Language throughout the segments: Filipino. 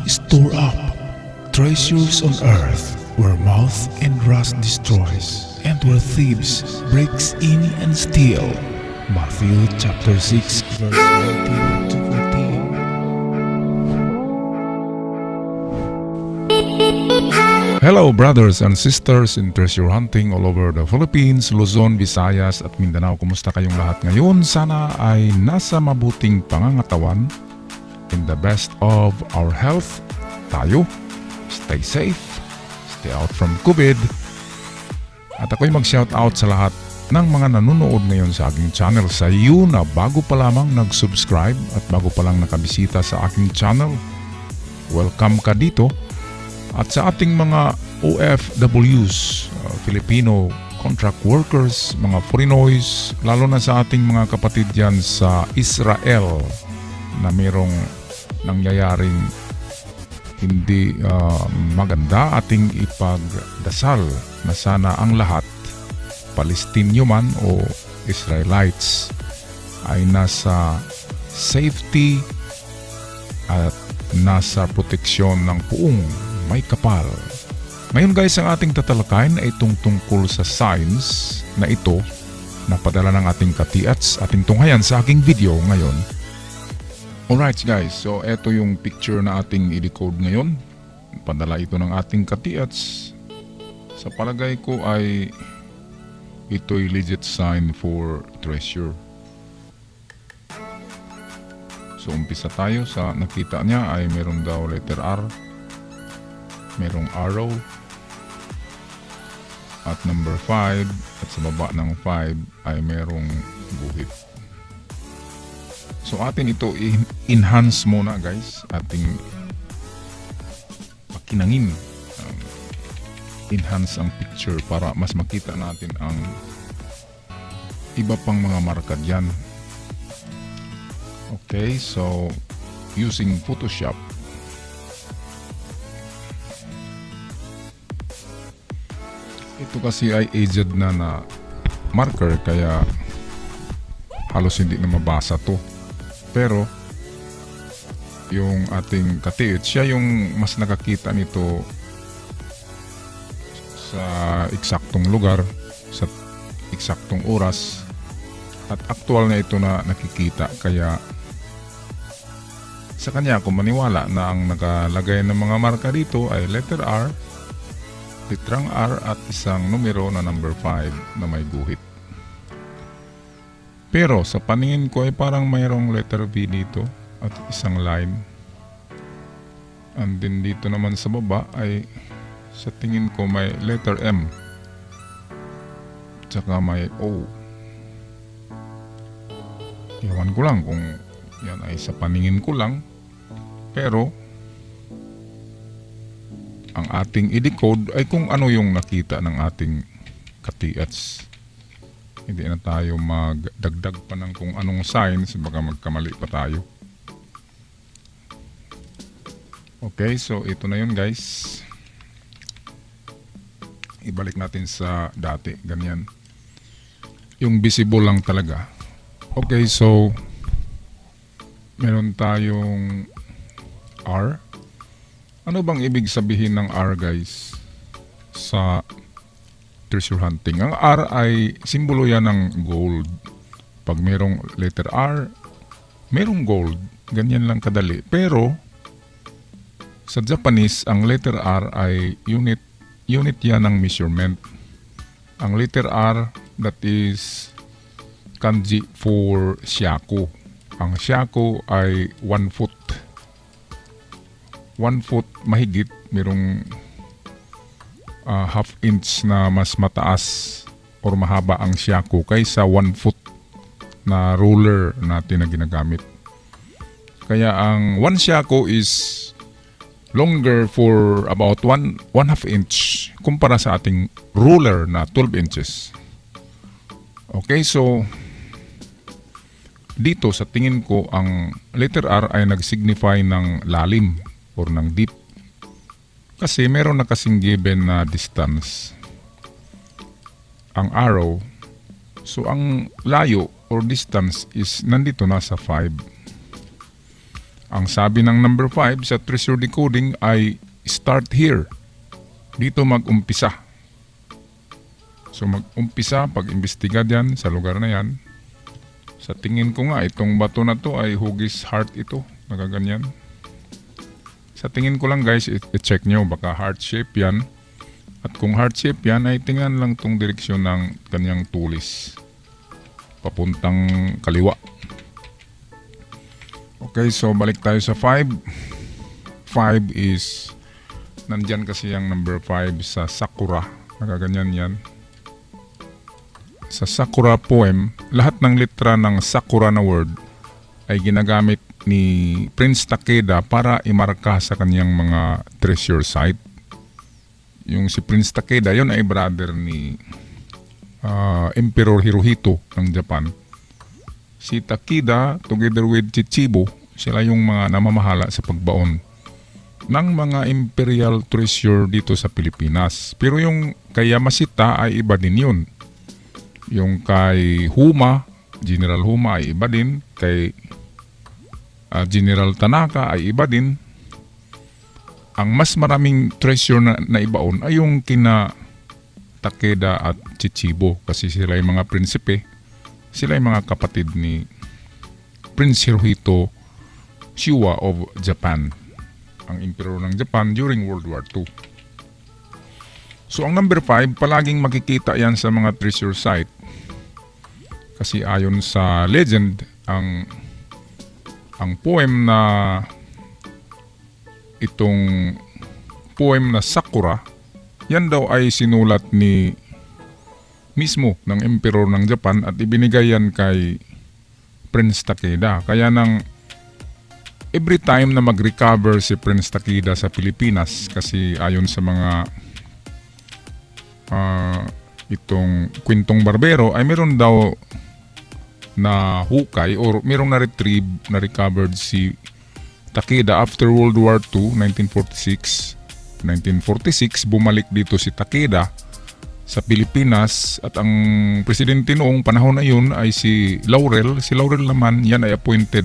store up treasures on earth where moth and rust destroys and where thieves breaks in and steal. Matthew chapter 6 verse 19 to 14. Hello brothers and sisters in treasure hunting all over the Philippines, Luzon, Visayas at Mindanao. Kumusta kayong lahat ngayon? Sana ay nasa mabuting pangangatawan, in the best of our health tayo. Stay safe, stay out from COVID. At ako'y mag-shoutout sa lahat ng mga nanonood ngayon sa aking channel. Sa iyo na bago pa lamang nag-subscribe at bago pa lang nakabisita sa aking channel, welcome ka dito. At sa ating mga OFWs, Filipino contract workers, mga Foreignoys, lalo na sa ating mga kapatid dyan sa Israel na mayroong nangyayaring hindi maganda, ating ipagdasal na sana ang lahat, Palestinyo man o Israelites, ay nasa safety at nasa proteksyon ng puong may kapal. Ngayon guys, ang ating tatalakayin ay tungkol sa signs na ito na padala ng ating katiats, ating tunghayan sa aking video ngayon. Alright guys, so eto yung picture na ating i-decode ngayon. Padala ito ng ating katiats. Sa palagay ko ay ito'y legit sign for treasure. So umpisa tayo sa nakita niya ay meron daw letter R, merong arrow, at number 5, at sa baba ng 5 ay merong guhit. So atin ito enhance muna guys, ating pakinangin, enhance ang picture para mas makita natin ang iba pang mga marka dyan. Okay, so using Photoshop, ito kasi ay aged na marker kaya halos hindi na mabasa to. Pero yung ating katiit, siya yung mas nakakita nito sa eksaktong lugar, sa eksaktong oras, at aktual na ito na nakikita. Kaya sa kanya ako maniwala na ang nakalagay ng mga marka dito ay letter R, litrang R at isang numero na number 5 na may guhit. Pero sa paningin ko ay parang mayroong letter V dito at isang line. And then dito naman sa baba ay sa tingin ko may letter M tsaka may O. Iwan ko lang kung yan ay sa paningin ko lang. Pero ang ating i-decode ay kung ano yung nakita ng ating katiats. Hindi na tayo magdagdag pa ng kung anong signs, baka magkamali pa tayo. Okay, so ito na yun guys. Ibalik natin sa dati, ganyan. Yung visible lang talaga. Okay, so meron tayong R. Ano bang ibig sabihin ng R guys sa treasure hunting? Ang R ay simbolo yan ng gold. Pag merong letter R, merong gold. Ganyan lang kadali. Pero sa Japanese, ang letter R ay unit yan ng measurement. Ang letter R, that is kanji for shaku. Ang shaku ay 1 foot. 1 foot mahigit, merong half inch na mas mataas or mahaba ang shaku kaysa 1 foot na ruler natin na ginagamit. Kaya ang 1 shaku is longer for about 1 half inch kumpara sa ating ruler na 12 inches. Okay, so dito sa tingin ko ang letter R ay nag-signify ng lalim or ng deep. Kasi meron na kasing given na distance ang arrow. So ang layo or distance is nandito na sa 5. Ang sabi ng number 5 sa treasure decoding ay start here. Dito mag-umpisa. So mag-umpisa pag-imbestiga diyan sa lugar na yan. Sa tingin ko nga itong bato na to ay hugis heart ito. Nagaganyan. Sa tingin ko lang guys, i-check nyo baka heart shape yan. At kung heart shape yan ay tingnan lang tong direksyon ng kanyang tulis. Papuntang kaliwa. Okay, so balik tayo sa 5. 5 is, nandyan kasi yung number 5 sa Sakura. Nakaganyan yan. Sa Sakura poem, lahat ng litra ng Sakura na word ay ginagamit ni Prince Takeda para imarka sa kanyang mga treasure site. Yung si Prince Takeda, yun ay brother ni Emperor Hirohito ng Japan. Si Takeda together with Chichibo, sila yung mga namamahala sa pagbaon ng mga imperial treasure dito sa Pilipinas. Pero yung kay Yamashita ay iba din yun. Yung kay Huma, General Huma ay iba din. Kay General Tanaka ay iba din. Ang mas maraming treasure na ibaon ay yung kina Takeda at Chichibo kasi sila yung mga prinsipe. Sila yung mga kapatid ni Prince Hirohito Showa of Japan, ang emperor ng Japan during World War II. So ang number 5, palaging makikita yan sa mga treasure site. Kasi ayon sa legend, ang poem na itong poem na Sakura, yan daw ay sinulat ni mismo ng emperor ng Japan at ibinigay yan kay Prince Takeda. Kaya nang every time na mag-recover si Prince Takeda sa Pilipinas, kasi ayon sa mga itong kwentong barbero ay meron daw na hukay or merong na-retrieve, na-recovered si Takeda after World War II, 1946. 1946, bumalik dito si Takeda sa Pilipinas at ang presidente noong panahon na yun ay si Laurel. Si Laurel naman, yan ay appointed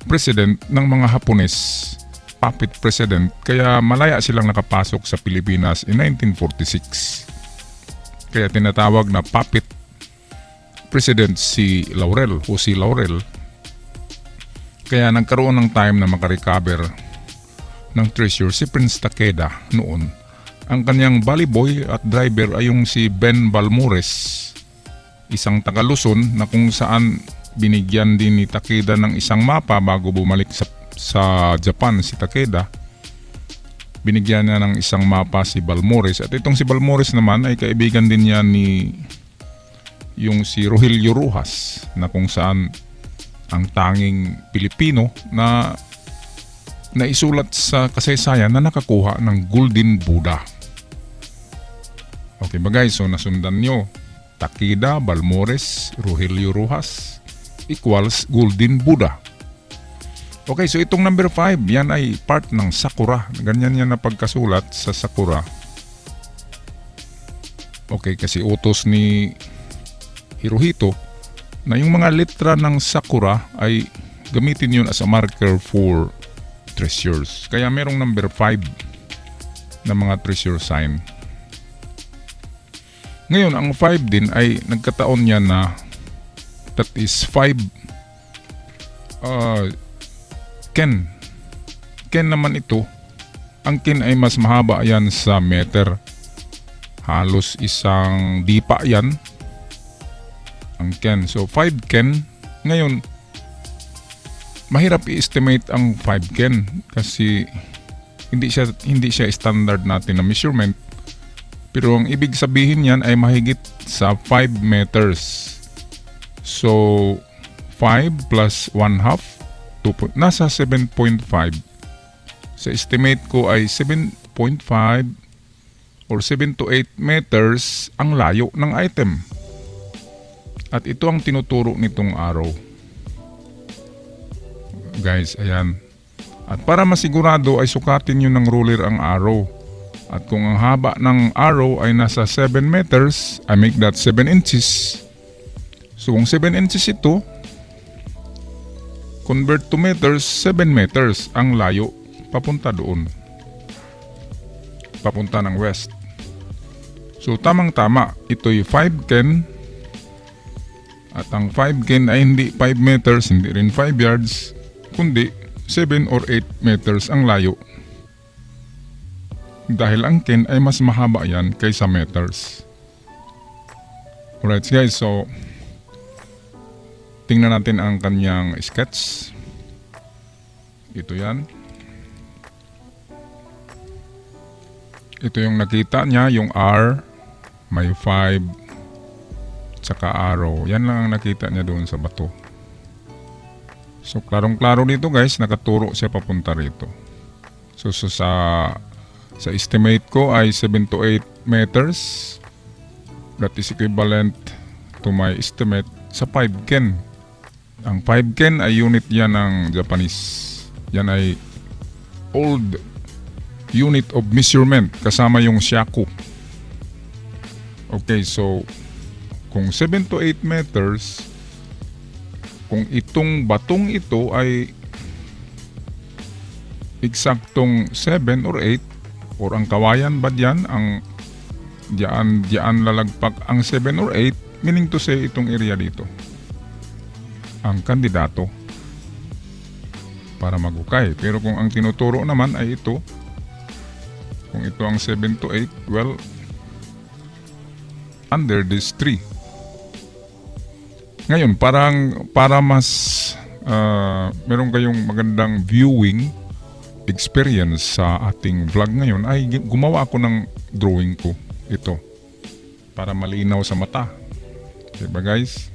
president ng mga Hapones, puppet president. Kaya malaya silang nakapasok sa Pilipinas in 1946. Kaya tinatawag na puppet president si Laurel o si Laurel. Kaya nagkaroon ng time na makarecover ng treasure si Prince Takeda noon. Ang kanyang bally boy at driver ay yung si Ben Balmores, isang taga Luzon na kung saan binigyan din ni Takeda ng isang mapa bago bumalik sa Japan si Takeda. Binigyan niya ng isang mapa si Balmores at itong si Balmores naman ay kaibigan din niya ni yung si Rogelio Rojas na kung saan ang tanging Pilipino na naisulat sa kasaysayan na nakakuha ng Golden Buddha. Okay ba guys, so nasundan nyo, Takeda, Balmores, Rogelio Rojas equals Golden Buddha. Okay, so itong number 5, yan ay part ng Sakura. Ganyan yan na pagkasulat sa Sakura. Okay, kasi utos ni Hirohito na yung mga letra ng Sakura ay gamitin yun as a marker for treasures. Kaya merong number 5 na mga treasure sign. Ngayon, ang 5 din ay nagkataon niya na that is 5 ken. Ken naman ito. Ang ken ay mas mahaba yan sa meter. Halos isang dipa yan. Ang ken. So 5 ken. Ngayon, mahirap i-estimate ang 5 ken kasi hindi siya standard natin na measurement. Pero ang ibig sabihin niyan ay mahigit sa 5 meters. So 5 plus 1/2 nasa 7.5. Sa estimate ko ay 7.5 or 7 to 8 meters ang layo ng item. At ito ang tinuturo nitong arrow. Guys, ayan. At para masigurado ay sukatin nyo ng ruler ang arrow. At kung ang haba ng arrow ay nasa 7 meters, I make that 7 inches. So kung 7 inches ito, Convert to meters, 7 meters ang layo papunta doon. Papunta ng west. So tamang-tama, ito'y 5 ken. At ang 5 ken ay hindi 5 meters, hindi rin 5 yards, kundi 7 or 8 meters ang layo. Dahil ang ken ay mas mahaba yan kaysa meters. Alright guys, so tingnan natin ang kanyang sketch. Ito yan. Ito yung nakita niya, yung R, may 5, tsaka arrow. Yan lang ang nakita niya doon sa bato. So klarong-klaro dito guys, nakaturo siya papunta rito. So sa estimate ko ay 7 to 8 meters. That is equivalent to my estimate sa 5 ken. Ang 5 ken ay unit yan ng Japanese. Yan ay old unit of measurement kasama yung shaku. Okay, so kung 7 to 8 meters, kung itong batong ito ay eksaktong 7 or 8, or ang kawayan ba diyan, ang diyan lalagpak ang 7 or 8, meaning to say itong area dito ang kandidato para magukay. Pero kung ang tinuturo naman ay ito, kung ito ang 7 to 8, well, under this tree. Ngayon, para mas meron kayong magandang viewing experience sa ating vlog ngayon, ay gumawa ako ng drawing ko ito para malinaw sa mata. Diba guys?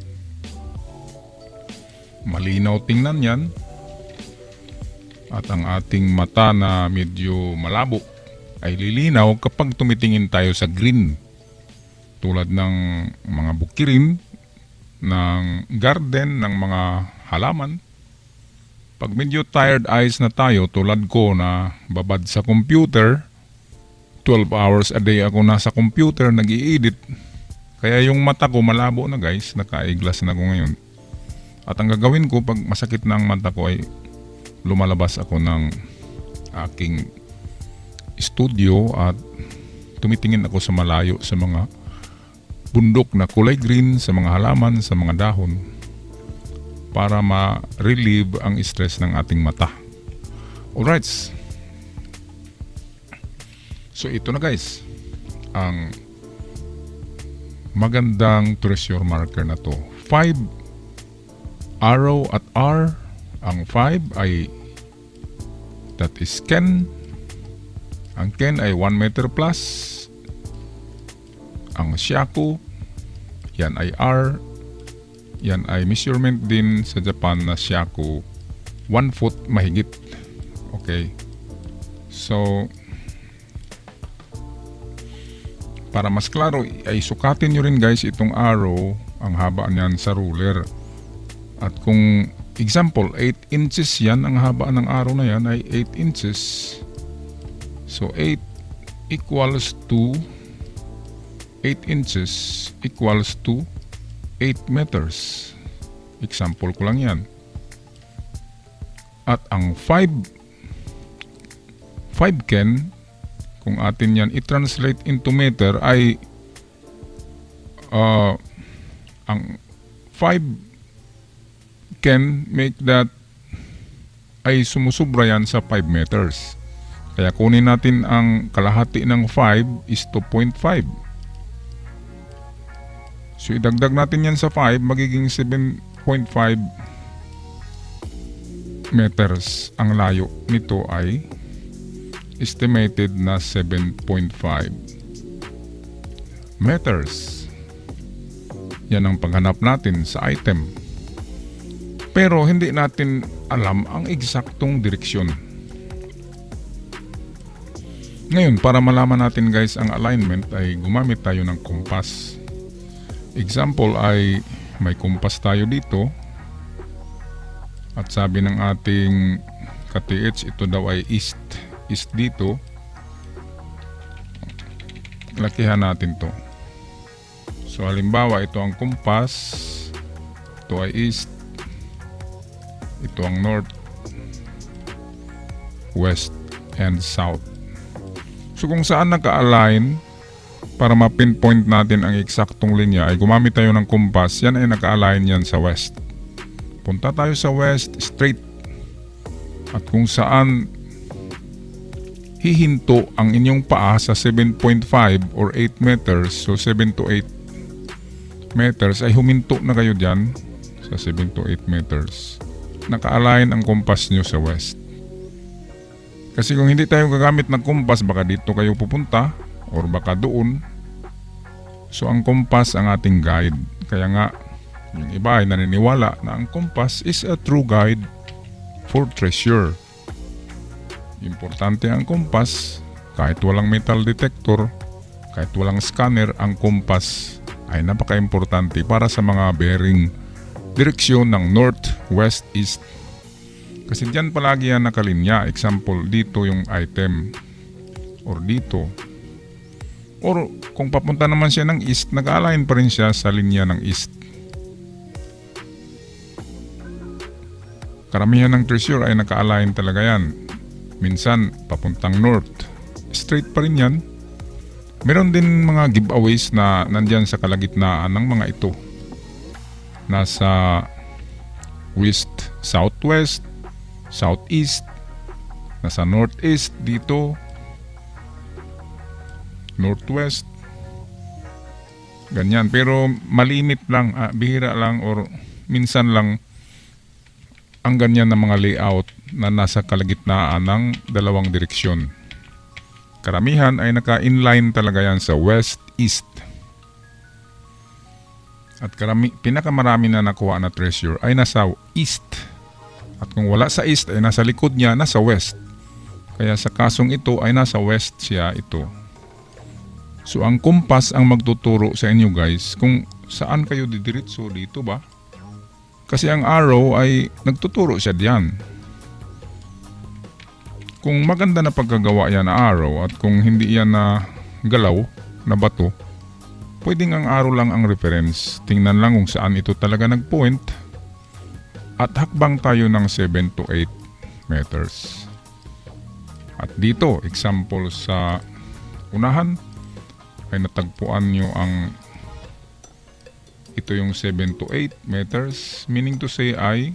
Malinaw tingnan yan. At ang ating mata na medyo malabo ay lilinaw kapag tumitingin tayo sa green. Tulad ng mga bukirin, ng garden, ng mga halaman. Pag medyo tired eyes na tayo, tulad ko na babad sa computer, 12 hours a day ako nasa computer, nag-i-edit. Kaya yung mata ko malabo na guys, naka-eyeglass na ako ngayon. At ang gagawin ko pag masakit na ang mata ko ay lumalabas ako ng aking studio at tumitingin ako sa malayo sa mga bundok na kulay green, sa mga halaman, sa mga dahon, para ma-relieve ang stress ng ating mata. Alright. So ito na guys, ang magandang treasure marker na to. 5 arrow at R. Ang 5 ay that is ken. Ang ken ay 1 meter plus. Ang shaku, yan ay R. Yan ay measurement din sa Japan na shaku, 1 foot mahigit. Okay. So para mas klaro ay sukatin nyo rin guys itong arrow, ang haba niyan sa ruler. At kung example 8 inches yan, ang haba ng arrow na yan ay 8 inches. So 8 equals to 8 inches equals to 8 meters. Example ko lang yan. At ang 5 ken, kung atin yan i-translate into meter ay ang 5 can make that ay sumusubra yan sa 5 meters. Kaya kunin natin ang kalahati ng 5 is 2.5. So idagdag natin yan sa 5, magiging 7.5 meters. Ang layo nito ay estimated na 7.5 meters. Yan ang paghanap natin sa item. Pero hindi natin alam ang eksaktong direksyon. Ngayon, para malaman natin guys ang alignment ay gumamit tayo ng compass. Example ay may compass tayo dito. At sabi ng ating ka-TH, ito daw ay east. East dito. Lakihan natin to. So halimbawa ito ang compass. Ito ay east. Ito ang north, west, and south. So kung saan naka-align para ma-pinpoint natin ang eksaktong linya ay gumamit tayo ng compass. Yan ay naka-align yan sa west. Punta tayo sa west, straight. At kung saan hihinto ang inyong paa sa 7.5 or 8 meters, so 7 to 8 meters, ay huminto na kayo dyan sa 7 to 8 meters. Naka-align ang compass nyo sa west. Kasi kung hindi tayo gagamit ng compass, baka dito kayo pupunta or baka doon. So ang compass ang ating guide. Kaya nga, yung iba ay naniniwala na ang compass is a true guide for treasure. Importante ang compass. Kahit walang metal detector, kahit walang scanner, ang compass ay napaka-importante para sa mga bearing direksyon ng north, west, east. Kasi dyan palagi yan nakalinya. Example, dito yung item or dito. Or kung papunta naman siya ng east, nag-align pa rin siya sa linya ng east. Karamihan ng treasure ay naka-align talaga yan. Minsan papuntang north, straight pa rin yan. Meron din mga giveaways na nandyan sa kalagitnaan ng mga ito. Nasa west, southwest, southeast, nasa northeast dito, northwest, ganyan. Pero malimit lang, bihira lang or minsan lang ang ganyan na mga layout na nasa kalagitnaan ng dalawang direksyon. Karamihan ay naka-inline talaga yan sa west, east. At pinakamarami na nakuha na treasure ay nasa east. At kung wala sa east ay nasa likod niya, nasa west. Kaya sa kasong ito ay nasa west siya ito. So ang compass ang magtuturo sa inyo guys kung saan kayo didiretso, dito ba? Kasi ang arrow ay nagtuturo siya diyan. Kung maganda na pagkagawa yan na arrow at kung hindi yan na galaw na bato, pwedeng ang arrow lang ang reference. Tingnan lang kung saan ito talaga nagpoint at hakbang tayo ng 7 to 8 meters. At dito, example sa unahan, ay natagpuan nyo ang ito yung 7 to 8 meters. Meaning to say ay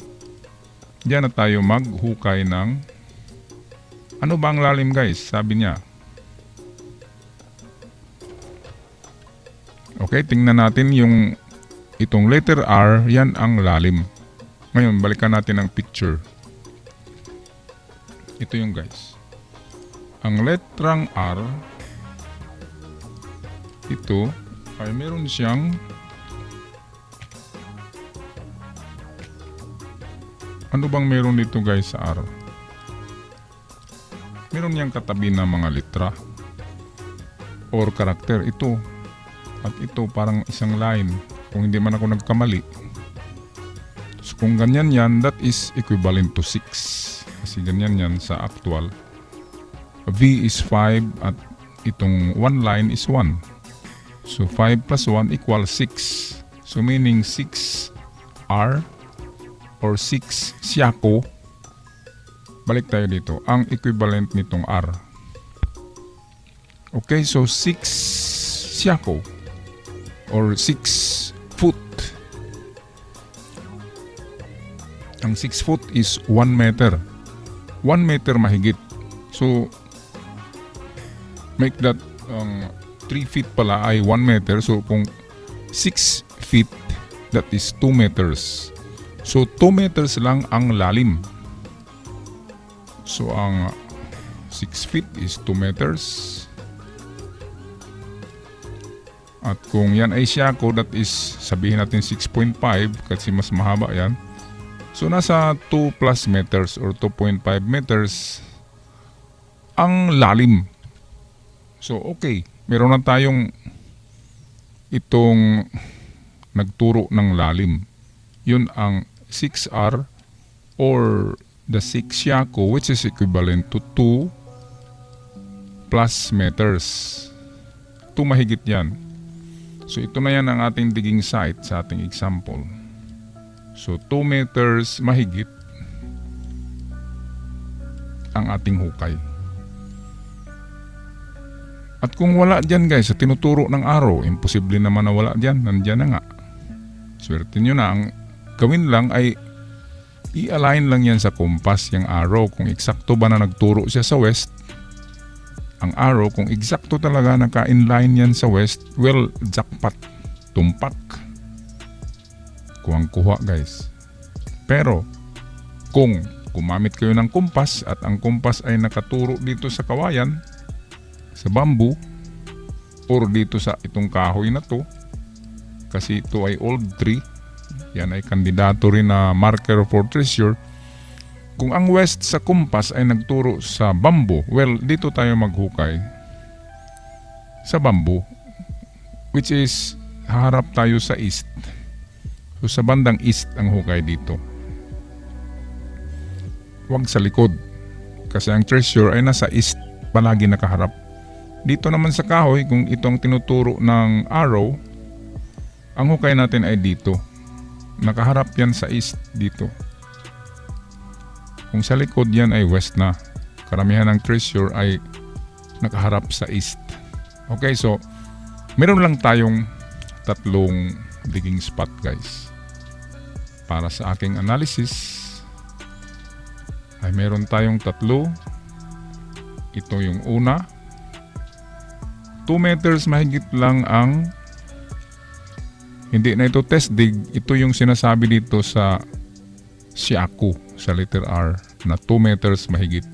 diyan na tayo maghukay ng ano ba ang lalim guys? Sabi niya. Okay, tingnan natin yung itong letter R, yan ang lalim. Ngayon, balikan natin ang picture. Ito yung guys. Ang letrang R, ito ay meron siyang ano bang meron dito guys sa R? Meron niyang katabi na mga litra or karakter. Ito at ito parang isang line kung hindi man ako nagkamali. So kung ganyan yan, that is equivalent to 6 kasi ganyan yan sa actual. V is 5 at itong one line is 1. So 5 plus 1 equals 6. So meaning 6 R or 6 Siako. Balik tayo dito. Ang equivalent nitong R. Okay, so 6 Siako or 6 foot. Ang 6 foot is 1 meter. 1 meter mahigit. So, make that 3 feet pala ay 1 meter. So, kung 6 feet, that is 2 meters. So, 2 meters lang ang lalim. So, ang 6 feet is 2 meters. At kung yan ay Siako, that is, sabihin natin 6.5 kasi mas mahaba yan. So, nasa 2 plus meters or 2.5 meters ang lalim. So, okay. Meron na tayong itong nagturo ng lalim. Yun ang 6R or the 6 Siako, which is equivalent to 2 plus meters. 2 mahigit yan. So ito na yan ang ating digging site sa ating example. So 2 meters mahigit ang ating hukay. At kung wala dyan guys, sa tinuturo ng araw, imposible naman na wala dyan, nandyan na nga. Swerte nyo na, ang gawin lang ay i-align lang yan sa compass yung arrow. Kung eksakto ba na nagturo siya sa west, ang arrow, kung eksakto talaga naka-inline yan sa west, well, jackpot, tumpak. Kuwang-kuha guys. Pero, kung gumamit kayo ng compass at ang compass ay nakaturo dito sa kawayan, sa bamboo, or dito sa itong kahoy na to, kasi ito ay old tree, yan ay kandidato rin na marker for treasure. Kung ang west sa compass ay nagturo sa bamboo, well, dito tayo maghukay sa bamboo, which is harap tayo sa east. So sa bandang east ang hukay dito. Huwag sa likod, kasi ang treasure ay nasa east palagi nakaharap. Dito naman sa kahoy, kung ito ang tinuturo ng arrow, ang hukay natin ay dito. Nakaharap yan sa east dito. Kung sa likod yan ay west na. Karamihan ng treasure ay nakaharap sa east. Okay, so meron lang tayong tatlong digging spot guys. Para sa aking analysis ay meron tayong tatlo. Ito yung una. 2 meters mahigit lang ang, hindi na ito test dig, ito yung sinasabi dito sa Siaku, sa letter R, na 2 meters mahigit.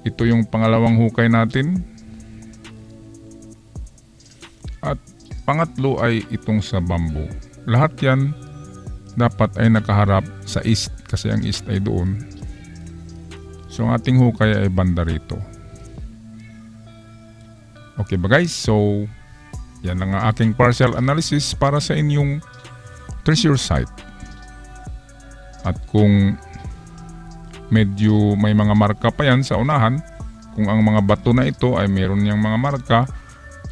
Ito yung pangalawang hukay natin. At pangatlo ay itong sa bamboo. Lahat yan dapat ay nakaharap sa east, kasi ang east ay doon. So ang ating hukay ay banda rito. Okay ba guys? So yan lang ang aking partial analysis para sa inyong treasure site. At kung medyo may mga marka pa yan sa unahan, kung ang mga bato na ito ay meron niyang mga marka,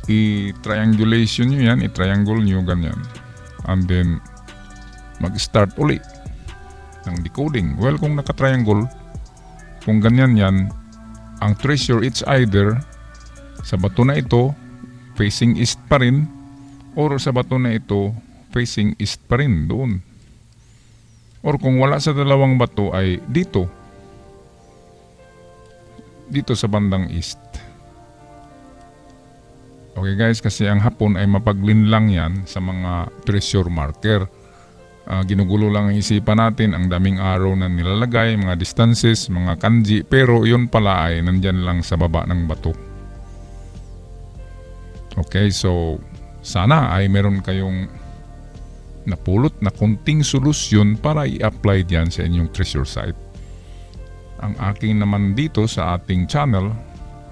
i-triangulation nyo yan, i-triangle nyo ganyan. And then mag-start uli ng decoding. Well, kung naka-triangle, kung ganyan yan, ang treasure, it's either sa bato na ito facing east pa rin, or sa bato na ito facing east pa rin doon. Or kung wala sa dalawang bato ay dito sa bandang east. Okay guys, kasi ang hapon ay mapaglinlang yan sa mga treasure marker. Ginugulo lang ang isipan natin, ang daming araw na nilalagay, mga distances, mga kanji, pero yun pala ay nandyan lang sa baba ng bato. Okay, so sana ay meron kayong napulot na kunting solusyon para i-apply diyan sa inyong treasure site. Ang aking naman dito sa ating channel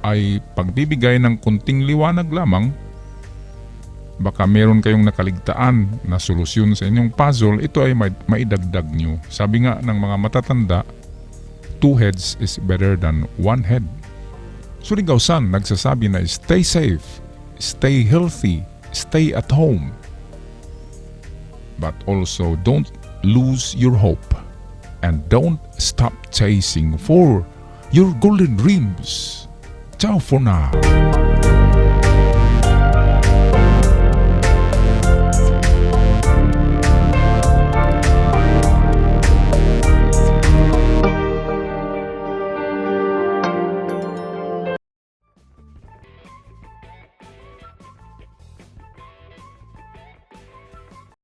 ay pagbibigay ng kunting liwanag lamang. Baka meron kayong nakaligtaan na solusyon sa inyong puzzle, ito ay maidagdag nyo. Sabi nga ng mga matatanda, 2 heads is better than 1 head. Surigao San nagsasabi na stay safe, stay healthy, stay at home. But also don't lose your hope and don't stop chasing for your golden dreams. Ciao for now.